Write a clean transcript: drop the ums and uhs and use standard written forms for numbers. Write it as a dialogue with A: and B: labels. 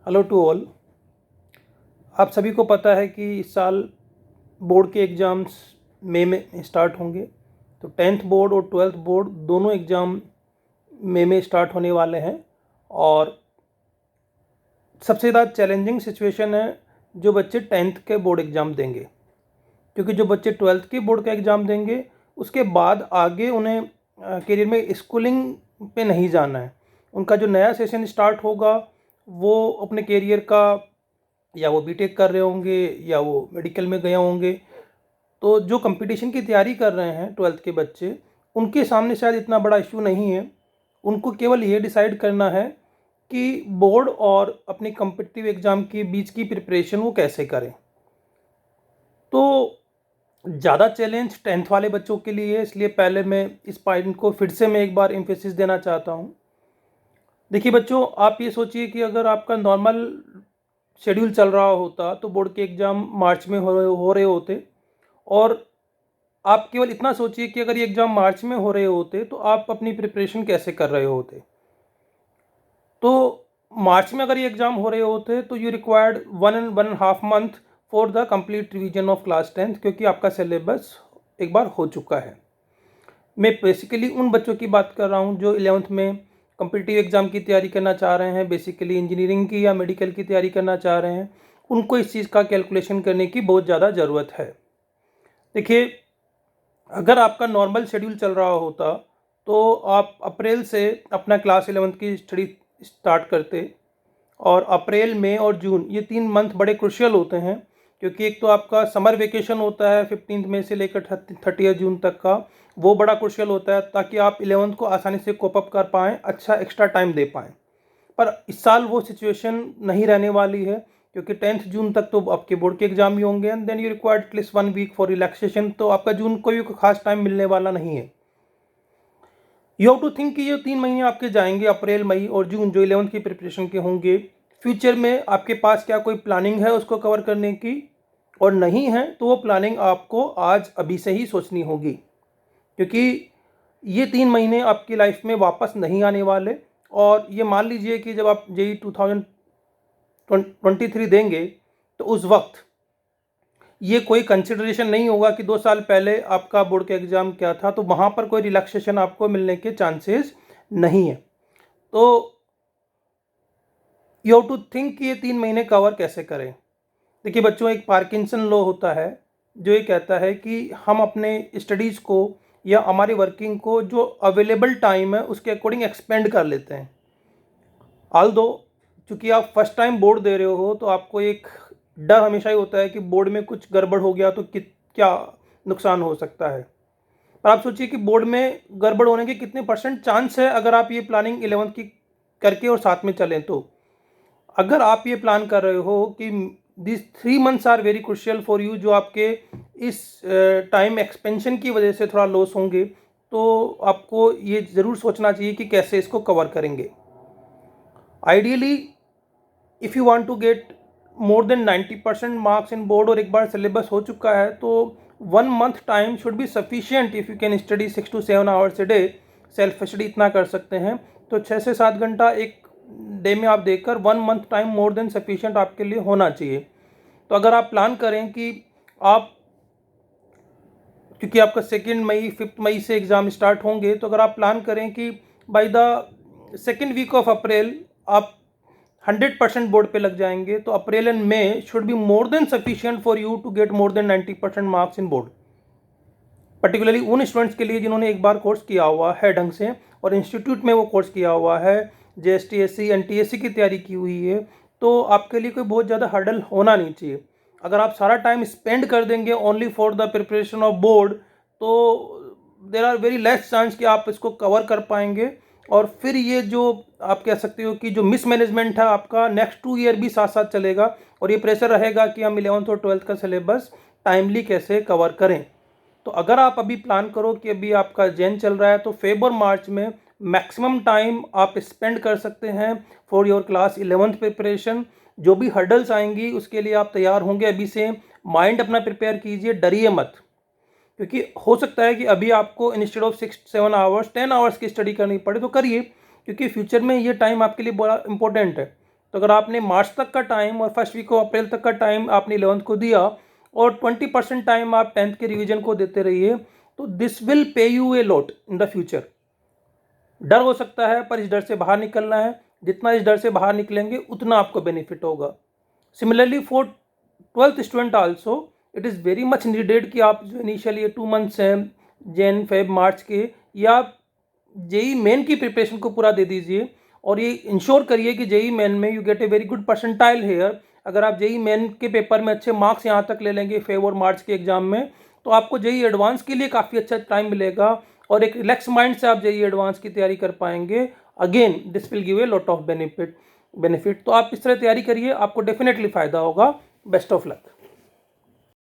A: Hello to all. आप सभी को पता है कि इस साल बोर्ड के एग्ज़ाम्स मई में स्टार्ट होंगे। तो 10th बोर्ड और 12th बोर्ड दोनों एग्ज़ाम मई में स्टार्ट होने वाले हैं। और सबसे ज़्यादा चैलेंजिंग सिचुएशन है जो बच्चे 10th के बोर्ड एग्ज़ाम देंगे, क्योंकि जो बच्चे 12th के बोर्ड का एग्ज़ाम देंगे उसके बाद आगे उन्हें करियर में स्कूलिंग पे नहीं जाना है। उनका जो नया सेशन स्टार्ट होगा वो अपने करियर का, या वो बीटेक कर रहे होंगे या वो मेडिकल में गए होंगे। तो जो कंपटीशन की तैयारी कर रहे हैं 12th के बच्चे, उनके सामने शायद इतना बड़ा इशू नहीं है। उनको केवल ये डिसाइड करना है कि बोर्ड और अपनी कम्पिटिटिव एग्ज़ाम के बीच की प्रिपरेशन वो कैसे करें। तो ज़्यादा चैलेंज 10th वाले बच्चों के लिए है, इसलिए पहले मैं इस पॉइंट को फिर से मैं एक बार एम्फेसिस देना चाहता हूँ। देखिए बच्चों, आप ये सोचिए कि अगर आपका नॉर्मल शेड्यूल चल रहा होता तो बोर्ड के एग्ज़ाम मार्च में हो रहे होते, और आप केवल इतना सोचिए कि अगर ये एग्ज़ाम मार्च में हो रहे होते तो आप अपनी प्रिपरेशन कैसे कर रहे होते। तो मार्च में अगर ये एग्ज़ाम हो रहे होते तो you required 1.5 month for the complete revision of class 10th, क्योंकि आपका सिलेबस एक बार हो चुका है। मैं बेसिकली उन बच्चों की बात कर रहा हूँ जो 11th में कम्पिटिटिव एग्ज़ाम की तैयारी करना चाह रहे हैं, बेसिकली इंजीनियरिंग की या मेडिकल की तैयारी करना चाह रहे हैं। उनको इस चीज़ का कैलकुलेशन करने की बहुत ज़्यादा ज़रूरत है। देखिए, अगर आपका नॉर्मल शेड्यूल चल रहा होता तो आप अप्रैल से अपना क्लास 11th की स्टडी स्टार्ट करते। और अप्रैल, मई और जून ये 3 मंथ बड़े क्रुशियल होते हैं, क्योंकि एक तो आपका समर वेकेशन होता है 15 मई से लेकर 30 जून तक का, वो बड़ा क्रुशियल होता है ताकि आप 11th को आसानी से कोप अप कर पाएँ, अच्छा एक्स्ट्रा टाइम दे पाएँ। पर इस साल वो सिचुएशन नहीं रहने वाली है, क्योंकि 10th जून तक तो आपके बोर्ड के एग्जाम ही होंगे, and then you required at least 1 week for relaxation. तो आपका जून को भी कोई खास टाइम मिलने वाला नहीं है। यू हैव टू थिंक कि ये 3 महीने आपके जाएंगे, अप्रैल, मई और जून, जो 11th की प्रिपरेशन के होंगे। फ्यूचर में आपके पास क्या कोई प्लानिंग है उसको कवर करने की, और नहीं है तो वो प्लानिंग आपको आज अभी से ही सोचनी होगी, क्योंकि ये 3 महीने आपकी लाइफ में वापस नहीं आने वाले। और ये मान लीजिए कि जब आप जेई 2023 देंगे तो उस वक्त ये कोई कंसिडरेशन नहीं होगा कि 2 साल पहले आपका बोर्ड का एग्ज़ाम क्या था, तो वहाँ पर कोई रिलैक्सेशन आपको मिलने के चांसेस नहीं है। तो यू हैव टू थिंक कि ये 3 महीने कवर कैसे करें। देखिए बच्चों, एक पार्किंसन लॉ होता है जो ये कहता है कि हम अपने स्टडीज़ को या हमारी वर्किंग को जो अवेलेबल टाइम है उसके अकॉर्डिंग एक्सपेंड कर लेते हैं। ऑल्दो चूँकि आप फर्स्ट टाइम बोर्ड दे रहे हो तो आपको एक डर हमेशा ही होता है कि बोर्ड में कुछ गड़बड़ हो गया तो क्या नुकसान हो सकता है। पर आप सोचिए कि बोर्ड में गड़बड़ होने के कितने % चांस है अगर आप ये प्लानिंग 11th की करके और साथ में चलें तो। अगर आप ये प्लान कर रहे हो कि this 3 months are very crucial for you, जो आपके इस टाइम एक्सपेंशन की वजह से थोड़ा लॉस होंगे, तो आपको ये ज़रूर सोचना चाहिए कि कैसे इसको कवर करेंगे। Ideally if you want to get more than 90% marks in board और एक बार सिलेबस हो चुका है तो 1 month time should be sufficient if you can study 6 to 7 hours a day. Self study इतना कर सकते हैं तो 6 से 7 घंटा एक डे में आप देकर 1 month time more than sufficient आपके लिए होना चाहिए। तो अगर आप प्लान करें कि आप, क्योंकि आपका 2 मई 5 मई से एग्ज़ाम स्टार्ट होंगे, तो अगर आप प्लान करें कि by the 2nd week of April आप 100% बोर्ड पे लग जाएंगे, तो April and May should be more than sufficient for you to get more than 90% marks in board. Particularly उन स्टूडेंट्स के लिए जिन्होंने एक बार कोर्स किया हुआ है ढंग से और इंस्टीट्यूट में वो कोर्स किया हुआ है, JSTSC NTSC की तैयारी की हुई है, तो आपके लिए कोई बहुत ज़्यादा हर्डल होना नहीं चाहिए। अगर आप सारा टाइम स्पेंड कर देंगे only for the preparation of board, तो there are very less chance कि आप इसको कवर कर पाएंगे। और फिर ये जो आप कह सकते हो कि जो मिसमैनेजमेंट है आपका नेक्स्ट 2 ईयर भी साथ साथ चलेगा, और ये प्रेशर रहेगा कि हम 11th और 12th का सिलेबस टाइमली कैसे कवर करें। तो अगर आप अभी प्लान करो कि अभी आपका जैन चल रहा है तो फेब और मार्च में मैक्सिमम टाइम आप स्पेंड कर सकते हैं for your class 11th preparation. जो भी हर्डल्स आएंगी उसके लिए आप तैयार होंगे अभी से। माइंड अपना प्रिपेयर कीजिए, डरिए मत, क्योंकि हो सकता है कि अभी आपको इंस्टेड ऑफ 6-7 आवर्स 10 आवर्स की स्टडी करनी पड़े, तो करिए, क्योंकि फ्यूचर में ये टाइम आपके लिए बड़ा इंपॉर्टेंट है। तो अगर आपने मार्च तक का टाइम और फर्स्ट वीक ऑफ अप्रैल तक का टाइम आपने 11th को दिया और 20% टाइम आप 10th के रिवीजन को देते रहिए, तो this will pay U a lot in the future. डर हो सकता है पर इस डर से बाहर निकलना है, जितना इस डर से बाहर निकलेंगे उतना आपको बेनिफिट होगा। Similarly for 12th student also it is very much needed कि आप जो इनिशियली ये 2 मंथ्स हैं जैन फेब मार्च के, या जेई मेन की प्रिपरेशन को पूरा दे दीजिए और ये इंश्योर करिए कि जेई मेन में you get a very good percentile here. अगर आप जेई मेन के पेपर में अच्छे मार्क्स यहाँ तक ले लेंगे फेब और मार्च के एग्जाम में, तो आपको जेई एडवांस के लिए काफ़ी अच्छा टाइम मिलेगा और एक रिलैक्स माइंड से आप जेई एडवांस की तैयारी कर पाएंगे। Again this will give a lot of benefit. तो आप इस तरह तैयारी करिए, आपको डेफिनेटली फ़ायदा होगा। Best of luck.